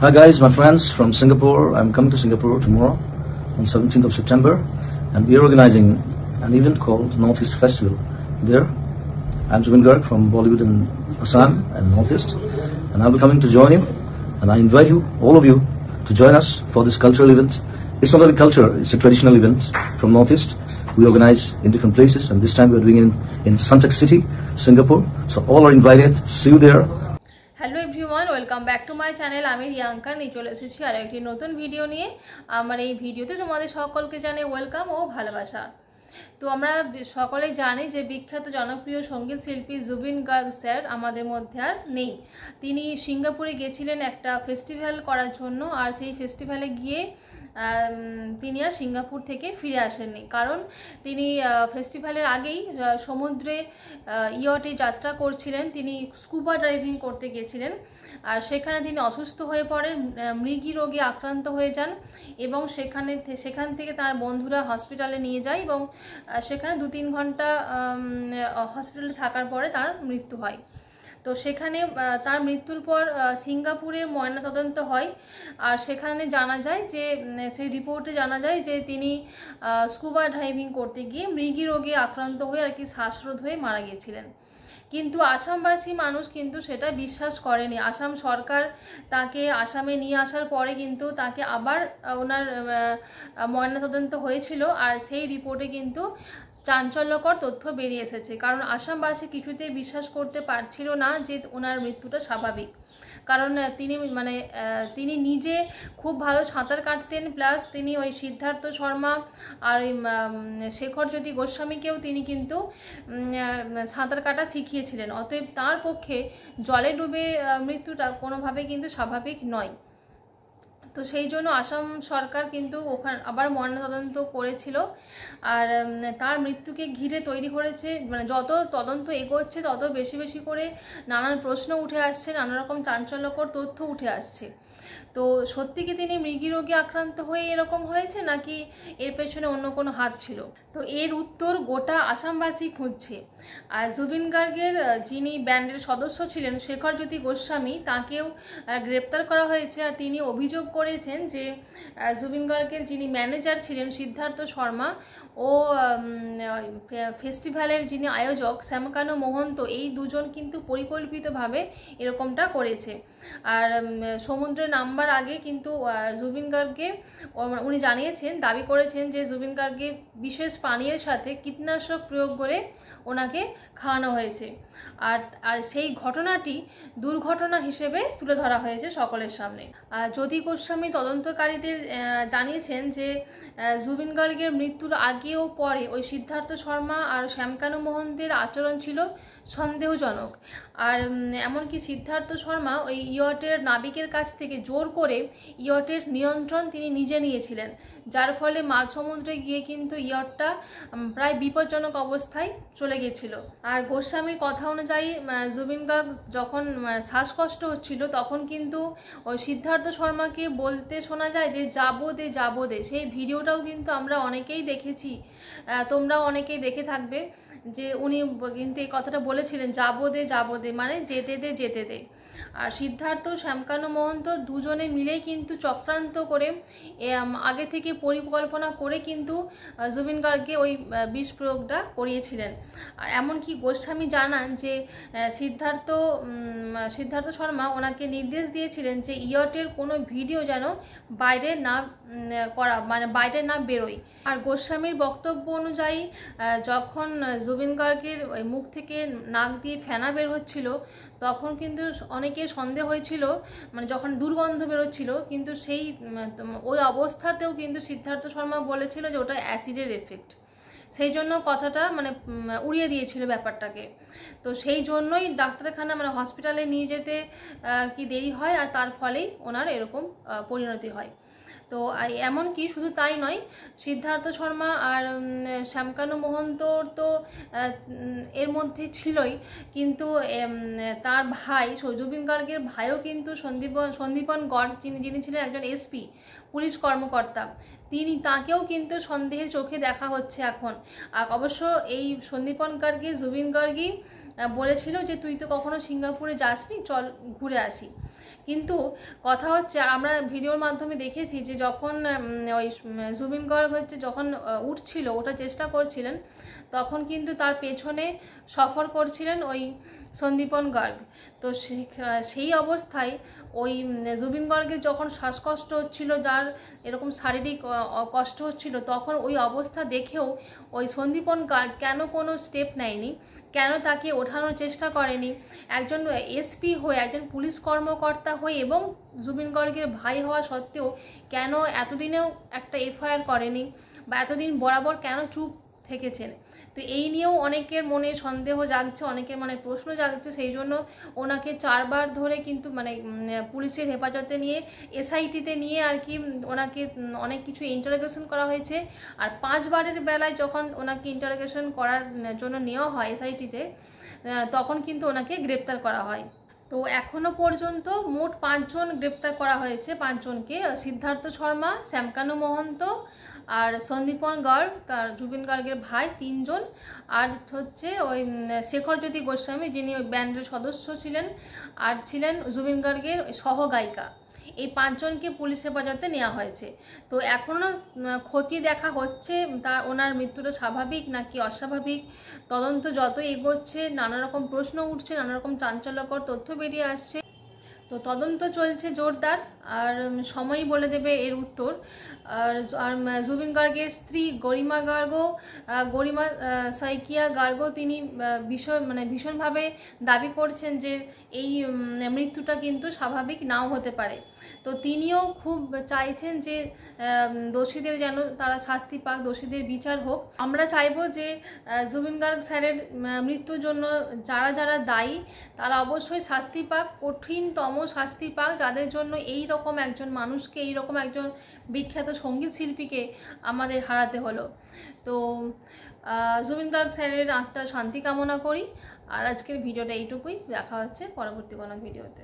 Hi guys, my friends from Singapore. I'm coming to Singapore tomorrow on 17th of September, and we are organizing an event called Northeast Festival. There, I'm Zubin Garg from Bollywood in Assam and Northeast, and I'll be coming to join you, and I invite you, all of you, to join us for this cultural event. It's not only culture, it's a traditional event from Northeast. We organize in different places, and this time we're doing it in Suntec City, Singapore. So all are invited. See you there. Hello everyone, welcome back to my channel. আমি রিয়াঙ্কা নিয়ে চলে এসেছি আর একটি নতুন video নিয়ে। আমার এই ভিডিওতে তোমাদের সকলকে জানাই ওয়েলকাম ও ভালোবাসা। তো আমরা সকলে জানি যে বিখ্যাত জনপ্রিয় সঙ্গীত শিল্পী জুবিন গার্গ স্যার আমাদের মধ্যে আর নেই। তিনি সিঙ্গাপুরে গেছিলেন একটা ফেস্টিভ্যাল করার জন্য, আর সেই ফেস্টিভ্যালে গিয়ে তিনি আর সিঙ্গাপুর থেকে ফিরে আসেননি, কারণ তিনি ফেস্টিভ্যালের আগেই সমুদ্রে ইয়টে যাত্রা করছিলেন। তিনি স্কুবা ডাইভিং করতে গেছিলেন, আর সেখানে তিনি অসুস্থ হয়ে পড়েন, মৃগী রোগে আক্রান্ত হয়ে যান, এবং সেখান থেকে তার বন্ধুরা হসপিটালে নিয়ে যায়, এবং সেখানে 2-3 ঘন্টা হসপিটালে থাকার পরে তার মৃত্যু হয়। তো সেখানে তার মৃত্যুর পর সিঙ্গাপুরে ময়নাতদন্ত হয়, আর সেখানে জানা যায় যে সেই রিপোর্টে জানা যায় যে তিনি স্কুবা ডাইভিং করতে গিয়ে মৃগী রোগে আক্রান্ত হয়ে আর কি শ্বাসরোধ হয়ে মারা গিয়েছিলেন। কিন্তু আসামবাসী মানুষ কিন্তু সেটা বিশ্বাস করেনি। আসাম সরকার তাকে আসামে নিয়ে আসার পরে কিন্তু তাকে আবার ওনার ময়নাতদন্ত হয়েছিল, আর সেই রিপোর্টে কিন্তু চাঞ্চল্যকর তথ্য বেরিয়ে এসেছে। কারণ আসামবাসী কিছুতেই বিশ্বাস করতে পারছিল না যে ওনার মৃত্যুটা স্বাভাবিক। কারণ তিনি নিজে খুব ভালো সাঁতার কাটতেন, প্লাস তিনি ওই সিদ্ধার্থ শর্মা আর ওই শেখরজ্যোতি গোস্বামীকেও তিনি কিন্তু সাঁতার কাটা শিখিয়েছিলেন। অতএব তার পক্ষে জলে ডুবে মৃত্যুটা কোনোভাবে কিন্তু স্বাভাবিক নয়। তো সেই জন্য আসাম সরকার কিন্তু ওখানে আবার ময়নাতদন্ত করেছিল, আর তার মৃত্যুকে ঘিরে তৈরি করেছে, যত তদন্ত এগোচ্ছে তত বেশি বেশি করে নানান প্রশ্ন উঠে আসছে, নানা রকম চাঞ্চল্যকর তথ্য উঠে আসছে। তো সত্যি কি তিনি মৃগী রোগে আক্রান্ত হয়ে এরকম হয়েছে, নাকি এর পেছনে অন্য কোনো হাত ছিল? তো এর উত্তর গোটা আসামবাসী খুঁজছে। আর জুবিন গার্গের যিনি ব্যান্ডের সদস্য ছিলেন শেখরজ্যোতি গোস্বামী, তাকেও গ্রেপ্তার করা হয়েছে, আর তিনি অভিযোগ করেছেন যে জুবিন গার্গের যিনি ম্যানেজার ছিলেন সিদ্ধার্থ শর্মা ও ফেস্টিভ্যালের যিনি আয়োজক শ্যামকানু মহন্ত, এই দুজন কিন্তু পরিকল্পিতভাবে এরকমটা করেছে। আর সমুদ্রে নামবার আগে কিন্তু জুবিন গার্গকে উনি জানিয়েছেন, দাবি করেছেন যে জুবিন গার্গকে বিশেষ পানীয়ের সাথে কীটনাশক প্রয়োগ করে ওনাকে খাওয়ানো হয়েছে। আর সেই ঘটনাটি দুর্ঘটনা হিসেবে তুলে ধরা হয়েছে সকলের সামনে। জ্যোতি গোস্বামী তদন্তকারীদের জানিয়েছেন যে জুবিন গার্গের মৃত্যুর আগে ও পরে ওই সিদ্ধার্থ শর্মা আর শ্যামকানু মহন্তের আচরণ ছিল সন্দেহজনক। আর এমনকি সিদ্ধার্থ শর্মা ওই ইয়টের নাবিকের কাছ থেকে জোর করে ইয়টের নিয়ন্ত্রণ তিনি নিজে নিয়েছিলেন, যার ফলে মাঝ সমুদ্রে গিয়ে কিন্তু ইয়টটা প্রায় বিপজ্জনক অবস্থায় চলে গেছিল। আর গোস্বামীর কথা অনুযায়ী জুবিন গার্গ যখন শ্বাসকষ্ট হচ্ছিল, তখন কিন্তু ওই সিদ্ধার্থ শর্মাকে বলতে শোনা যায় যে যাবো দে। সেই ভিডিওটাও কিন্তু আমরা অনেকেই দেখেছি, তোমরাও অনেকেই দেখে থাকবে, যে উনি কিন্তু এই কথাটা বলেছিলেন যাবো দে, মানে যেতে দে। আর সিদ্ধার্থ শ্যামকানু মহন্ত দুজনে মিলেই কিন্তু চক্রান্ত করে আগে থেকে পরিকল্পনা করে কিন্তু জুবিন গার্গকে ওই বিষ প্রয়োগটা করিয়েছিলেন। আর এমনকি গোস্বামী জানান যে সিদ্ধার্থ শর্মা ওনাকে নির্দেশ দিয়েছিলেন যে ইয়টের কোনো ভিডিও যেন বাইরে না বেরোয়। আর গোস্বামীর বক্তব্য অনুযায়ী যখন জুবিন গার্গের ওই মুখ থেকে নাক দিয়ে ফেনা বের হচ্ছিল, তখন কিন্তু অনেকের সন্দেহ হয়েছিল, যখন দুর্গন্ধ বেরোচ্ছিল, কিন্তু ওই অবস্থাতেও কিন্তু সিদ্ধার্থ শর্মা বলেছিল যে ওটা অ্যাসিডের এফেক্ট। সেই জন্য কথাটা উড়িয়ে দিয়েছিল ব্যাপারটাকে। তো সেই জন্যই ডাক্তারখানা হসপিটালে নিয়ে যেতে কি দেরি হয়, আর তার ফলেই ওনার এরকম পরিণতি হয়। তো এমনকি শুধু তাই নয়, সিদ্ধার্থ শর্মা আর শ্যামকানু মহন্ত তো এর মধ্যে ছিলই, কিন্তু তার ভাই জুবিন গার্গের ভাইও কিন্তু সন্দীপন গড়, যিনি ছিলেন একজন এসপি পুলিশ কর্মকর্তা, তাকেও কিন্তু সন্দেহের চোখে দেখা হচ্ছে এখন। অবশ্য এই সন্দীপন গার্গকে জুবিন গার্গই বলেছিল যে তুই তো কখনো সিঙ্গাপুরে যাসনি, চল ঘুরে আসি। কিন্তু কথা হচ্ছে আমরা ভিডিওর মাধ্যমে দেখেছি যে যখন ওই জুবিন গার্গ হচ্ছে যখন উঠছিল, ওঠার চেষ্টা করছিলেন, তখন কিন্তু তার পেছনে সফর করছিলেন ওই সন্দীপন গার্গ। তো সেই অবস্থায় ওই জুবিন গার্গের যখন শ্বাসকষ্ট হচ্ছিল, যার এরকম শারীরিক কষ্ট হচ্ছিল, তখন ওই অবস্থা দেখেও ওই সন্দীপন গার্গ কেন কোনো স্টেপ নেয়নি, কেন তাকে ওঠানোর চেষ্টা করেনি? একজন এসপি হয়ে, একজন পুলিশ কর্মকর্তা হয়ে এবং জুবিন গার্গের ভাই হওয়া সত্ত্বেও কেন এতদিনেও একটা এফআইআর করেনি, বা এতদিন বরাবর কেন চুপ থেকেছেন? তো এই নিয়েও অনেকের মনে সন্দেহ জাগছে, অনেকের মনে প্রশ্ন জাগছে। সেই জন্য ওনাকে 4 বার ধরে কিন্তু মানে পুলিশের হেফাজতে নিয়ে, এসআইটিতে নিয়ে আর কি ওনাকে অনেক কিছু ইন্টারোগেশন করা হয়েছে। আর 5 বারের বেলায় যখন ওনাকে ইন্টারোগেশন করার জন্য নেওয়া হয় এসআইটিতে, তখন কিন্তু ওনাকে গ্রেপ্তার করা হয়। তো এখনো পর্যন্ত মোট 5 জন গ্রেপ্তার করা হয়েছে। 5 জনকে, সিদ্ধার্থ শর্মা, শ্যামকানু মহন্ত, আর সন্দীপন গার্গ তার জুবিন গার্গের ভাই 3 জন, আর হচ্ছে ওই শেখরজ্যোতি গোস্বামী যিনি ওই ব্যান্ডের সদস্য ছিলেন, আর ছিলেন জুবিন গার্গের সহগায়িকা। এই 5 জনকে পুলিশ হেফাজতে নেওয়া হয়েছে। তো এখনও খতিয়ে দেখা হচ্ছে ওনার মৃত্যুটা স্বাভাবিক নাকি অস্বাভাবিক। তদন্ত যত এগোচ্ছে নানা রকম প্রশ্ন উঠছে, নানা রকম চাঞ্চল্যকর তথ্য বেরিয়ে আসছে। তো তদন্ত চলছে জোরদার, আর সময়ই বলে দেবে এর উত্তর। আর জুবিন গার্গের স্ত্রী গরিমা সাইকিয়া গার্গ তিনি ভীষণভাবে দাবি করছেন যে এই মৃত্যুটা কিন্তু স্বাভাবিক নাও হতে পারে। তো তিনিও খুব চাইছেন যে দোষীদের যেন তারা শাস্তি পাক, দোষীদের বিচার হোক। আমরা চাইবো যে জুবিন গার্গ স্যারের মৃত্যুর জন্য যারা যারা দায়ী তারা অবশ্যই শাস্তি পাক, কঠিনতম শাস্তি পাক, যাদের জন্য এই রকম একজন মানুষকে, এই রকম একজন বিখ্যাত সঙ্গীত শিল্পীকে আমাদের হারাতে হলো। তো জুবিন গার্গ স্যারের আত্মার শান্তি কামনা করি। আর আজকের ভিডিওটা এইটুকুই, দেখা হচ্ছে পরবর্তী কোনো ভিডিওতে।